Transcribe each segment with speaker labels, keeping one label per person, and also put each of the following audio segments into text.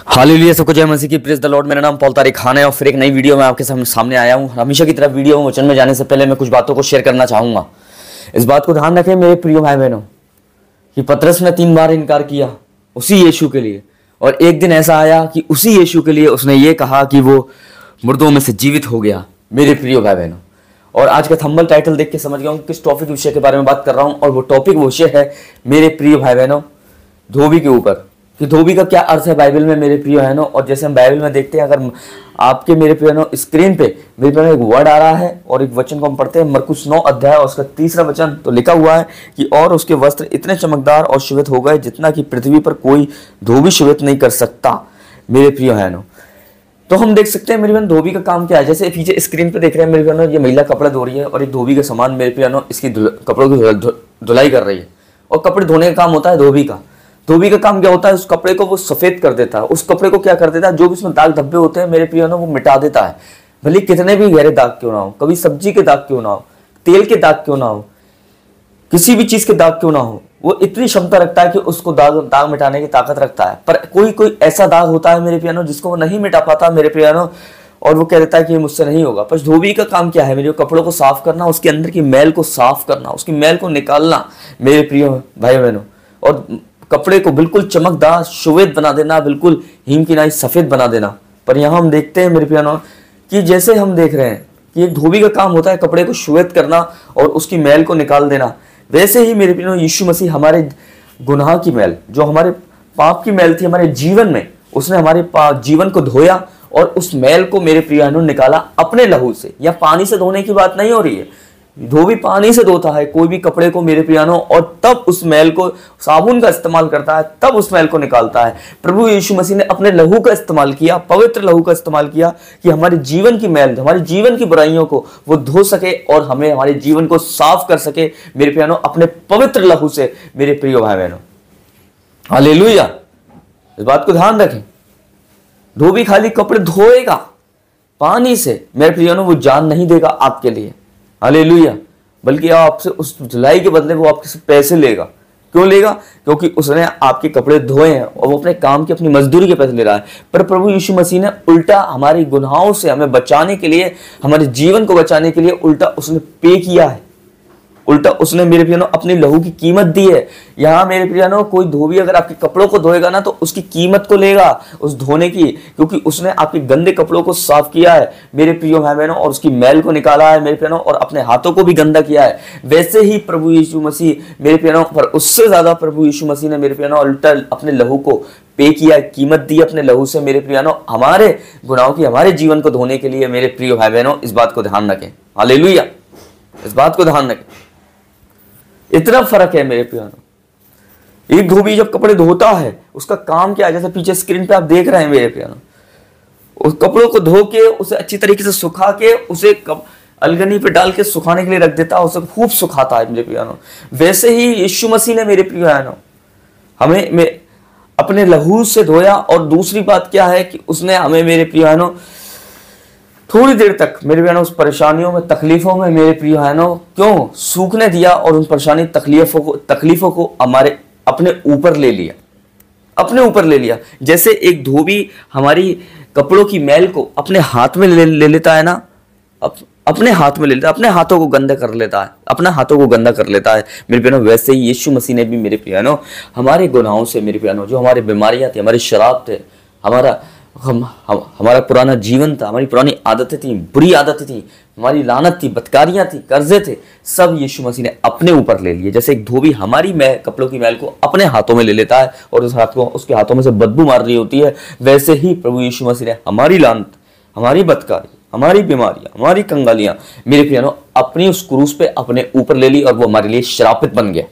Speaker 1: Hallelujah, सबको जय मसीह की। Praise the Lord. मेरा नाम पॉल तारिक खान है और फिर एक नई वीडियो में आपके सामने आया हूँ। हमेशा की तरह वीडियो वचन में जाने से पहले मैं कुछ बातों को शेयर करना चाहूंगा। इस बात को ध्यान रखें मेरे प्रिय भाई बहनों कि पतरस ने 3 बार इनकार किया उसी यीशु के लिए, और एक दिन ऐसा आया कि उसी यीशु के लिए उसने ये कहा कि वो मुर्दों में से जीवित हो गया। मेरे प्रिय भाई बहनों, और आज का थंबनेल टाइटल देख के समझ गया हूँ किस टॉपिक विषय के बारे में बात कर रहा हूँ, और वो टॉपिक विषय है मेरे प्रिय भाई बहनों धोबी के ऊपर। कि धोबी का क्या अर्थ है बाइबल में मेरे प्रिय बहनों। और जैसे हम बाइबल में देखते हैं, अगर आपके मेरे प्रिय बहनों स्क्रीन पे मेरे प्रिय एक वर्ड आ रहा है और एक वचन को हम पढ़ते हैं, मरकुस 9 अध्याय और उसका 3रा वचन। तो लिखा हुआ है कि और उसके वस्त्र इतने चमकदार और श्वेत हो गए जितना कि पृथ्वी पर कोई धोबी श्वेत नहीं कर सकता। मेरे प्रिय बहनों, तो हम देख सकते हैं मेरे बहन धोबी का काम क्या है। जैसे पीछे स्क्रीन पे देख रहे हैं मेरे बहनों, ये महिला कपड़ा धो रही है और एक धोबी के समान मेरे प्रिय बहनों इसकी कपड़ों की धुलाई कर रही है। और कपड़े धोने का काम होता है धोबी का। धोबी का काम क्या होता है, उस कपड़े को वो सफेद कर देता है। उस कपड़े को क्या कर देता है, जो भी उसमें दाग धब्बे होते हैं मेरे प्रिय बहनों वो मिटा देता है। भले कितने भी गहरे दाग क्यों ना हो, कभी सब्जी के दाग क्यों ना हो, तेल के दाग क्यों ना हो, किसी भी चीज के दाग क्यों ना हो, वो इतनी क्षमता रखता है कि उसको दाग मिटाने की ताकत रखता है। पर कोई ऐसा दाग होता है मेरे प्रिय बहनों जिसको वो नहीं मिटा पाता मेरे प्रिय बहनों, और वो कह देता है कि ये मुझसे नहीं होगा। पर धोबी का काम क्या है, मेरे कपड़ों को साफ करना, उसके अंदर की मैल को साफ करना, उसकी मैल को निकालना मेरे प्रिय भाई बहनों, और कपड़े को बिल्कुल चमकदार श्वेत बना देना, बिल्कुल हिम की नाई सफेद बना देना। पर यहाँ हम देखते हैं मेरे प्रिय बहनों कि जैसे हम देख रहे हैं कि एक धोबी का काम होता है कपड़े को श्वेत करना और उसकी मैल को निकाल देना, वैसे ही मेरे प्रिय बहनों यीशु मसीह हमारे गुनाह की मैल, जो हमारे पाप की मैल थी हमारे जीवन में, उसने हमारे जीवन को धोया और उस मैल को मेरे प्रिय बहनों निकाला अपने लहू से। या पानी से धोने की बात नहीं हो रही है, धोबी पानी से धोता है कोई भी कपड़े को मेरे प्रिय बहनों, और तब उस मैल को साबुन का इस्तेमाल करता है, तब उस मैल को निकालता है। प्रभु यीशु मसीह ने अपने लहू का इस्तेमाल किया, पवित्र लहू का इस्तेमाल किया कि हमारे जीवन की मैल, हमारे जीवन की बुराइयों को वो धो सके और हमें हमारे जीवन को साफ कर सके मेरे प्रिय बहनों अपने पवित्र लहू से। मेरे प्रिय भाई बहनों हालेलुया, इस बात को ध्यान रखें। धोबी खाली कपड़े धोएगा पानी से मेरे प्रिय बहनों, वो जान नहीं देगा आपके लिए। हालेलुया, बल्कि आपसे उस धुलाई के बदले वो आपके से पैसे लेगा। क्यों लेगा? क्योंकि उसने आपके कपड़े धोए हैं और वो अपने काम की अपनी मजदूरी के पैसे ले रहा है। पर प्रभु यीशु मसीह ने उल्टा हमारे गुनाहों से हमें बचाने के लिए, हमारे जीवन को बचाने के लिए उल्टा उसने पे किया है। उल्टा उसने मेरे प्रिय अपनी लहू की कीमत दी है। यहाँ मेरे प्रिय कोई धोबी अगर आपके कपड़ों को धोएगा ना तो उसकी कीमत को लेगा उस धोने की, क्योंकि उसने आपके गंदे कपड़ों को साफ किया है मेरे प्रिय भाई बहनों, और उसकी मैल को निकाला है मेरे प्रिय, और अपने हाथों को भी गंदा किया है। वैसे ही प्रभु यीशु मसीह मेरे प्रिय, पर उससे ज्यादा प्रभु यीशु मसीह ने मेरे प्रिय उल्टा अपने लहू को पे किया, कीमत दी अपने लहू से मेरे प्रिय, हमारे गुनाहों की, हमारे जीवन को धोने के लिए मेरे प्रिय भाई बहनों। इस बात को ध्यान रखें। हालेलुया, इस बात को ध्यान रखें। इतना फर्क है मेरे प्यारो। एक धोबी जब कपड़े धोता है उसका काम क्या है, जैसे पीछे स्क्रीन पे आप देख रहे हैं मेरे प्यारो, उस कपड़ों को धो के उसे अच्छी तरीके से सुखा के उसे अलगनी पे डाल के सुखाने के लिए रख देता है, उसे खूब सुखाता है मेरे प्यारो। वैसे ही यीशु मसीह ने मेरे प्यारो हमें अपने लहू से धोया। और दूसरी बात क्या है कि उसने हमें मेरे प्यारो थोड़ी देर तक मेरे बहनों उस परेशानियों में, तकलीफों में मेरे प्रिय बहनों क्यों सूखने दिया, और उन परेशानी तकलीफों को हमारे अपने ऊपर ले लिया, अपने ऊपर ले लिया। जैसे एक धोबी हमारी कपड़ों की मैल को अपने हाथ में ले लेता है ना, अपने हाथ में ले लेता है, अपने हाथों को गंदा कर लेता है, अपने हाथों को गंदा कर लेता है मेरे बहनों। वैसे ही यीशु मसीह ने भी मेरे प्रिय बहनों हमारे गुनाहों से मेरे प्रिय बहनों, जो हमारी बीमारियां थी, हमारे शराब थे, हमारा पुराना जीवन था, हमारी पुरानी आदतें थी, बुरी आदतें थी, हमारी लानत थी, बदकारियां थी, कर्जे थे, सब यीशु मसीह ने अपने ऊपर ले लिए। जैसे एक धोबी हमारी कपड़ों की मैल को अपने हाथों में ले लेता है और उसके हाथों में से बदबू मार रही होती है, वैसे ही प्रभु यीशु मसीह ने हमारी लानत, हमारी बदकारी, हमारी बीमारियां, हमारी कंगालियां मेरे प्रिय अपनी उस क्रूस पे अपने ऊपर ले ली, और वो हमारे लिए श्रापित बन गया।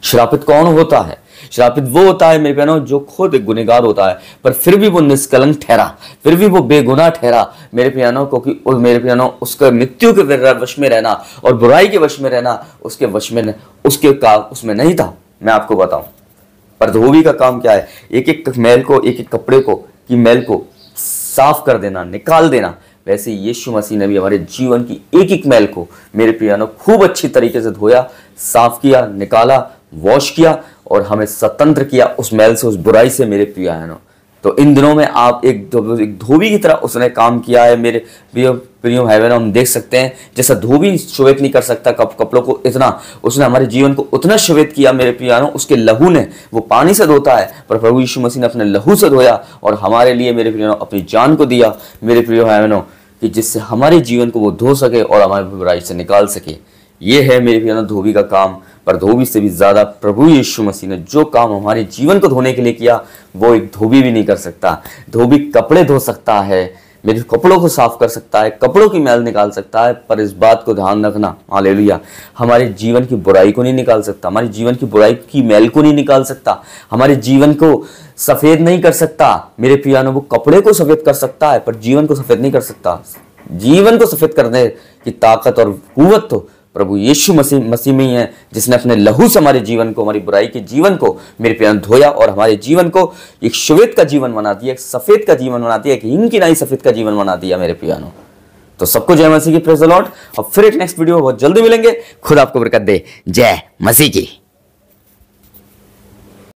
Speaker 1: श्रापित कौन होता है? श्रापित वो होता है मेरे बहनों जो खुद एक गुनहगार होता है, पर फिर भी वो निष्कलंक ठहरा, फिर भी वो बेगुनाह ठहरा मेरे प्यानो, क्योंकि मेरे प्यानो उसका मृत्यु के वश में रहना और बुराई के वश में रहना उसके वश में, उसके काम उसमें नहीं था। मैं आपको बताऊं, पर धोबी का काम क्या है? एक एक मैल को, एक एक कपड़े को की मैल को साफ कर देना, निकाल देना। वैसे यीशु मसीह ने भी हमारे जीवन की एक एक मैल को मेरे प्रियानो खूब अच्छी तरीके से धोया, साफ किया, निकाला, वॉश किया और हमें स्वतंत्र किया उस मैल से, उस बुराई से मेरे प्रियानो। तो इन दिनों में आप एक धोबी की तरह उसने काम किया है मेरे प्रिय भाई बहनों। हम देख सकते हैं जैसा धोबी श्वेत नहीं कर सकता कपड़ों को, इतना उसने हमारे जीवन को उतना श्वेत किया मेरे प्रियानों। उसके लहू ने, वो पानी से धोता है पर प्रभु यीशु मसीह ने अपने लहू से धोया और हमारे लिए मेरे प्रियानों अपनी जान को दिया मेरे प्रिय भाई बहनों, कि जिससे हमारे जीवन को वो धो सके और हमारी बुराई से निकाल सके। ये है मेरे प्रियानों धोबी का काम। पर धोबी से भी ज्यादा प्रभु यीशु मसीह ने जो काम हमारे जीवन को धोने के लिए किया वो एक धोबी भी नहीं कर सकता। धोबी कपड़े धो सकता है, मेरे कपड़ों को साफ कर सकता है, कपड़ों की मैल निकाल सकता है, पर इस बात को ध्यान रखना, हालेलुया, हमारे जीवन की बुराई को नहीं निकाल सकता, हमारे जीवन की बुराई की मैल को नहीं निकाल सकता, हमारे जीवन को सफेद नहीं कर सकता। मेरे प्रियानों, वो कपड़े को सफेद कर सकता है पर जीवन को सफेद नहीं कर सकता। जीवन को सफेद करने की ताकत और कुव्वत तो प्रभु यीशु मसीह में ही है, जिसने अपने लहू से हमारे जीवन को, हमारी बुराई के जीवन को मेरे प्यार धोया और हमारे जीवन को एक श्वेत का जीवन बना दिया, एक सफेद का जीवन बना दिया, एक हिम की नहीं सफेद का जीवन बना दिया मेरे प्यारों। तो सबको जय मसीह की, प्रेज द लॉर्ड। और फिर एक नेक्स्ट वीडियो बहुत जल्दी मिलेंगे। खुद आपको बरकत दे। जय मसीह की।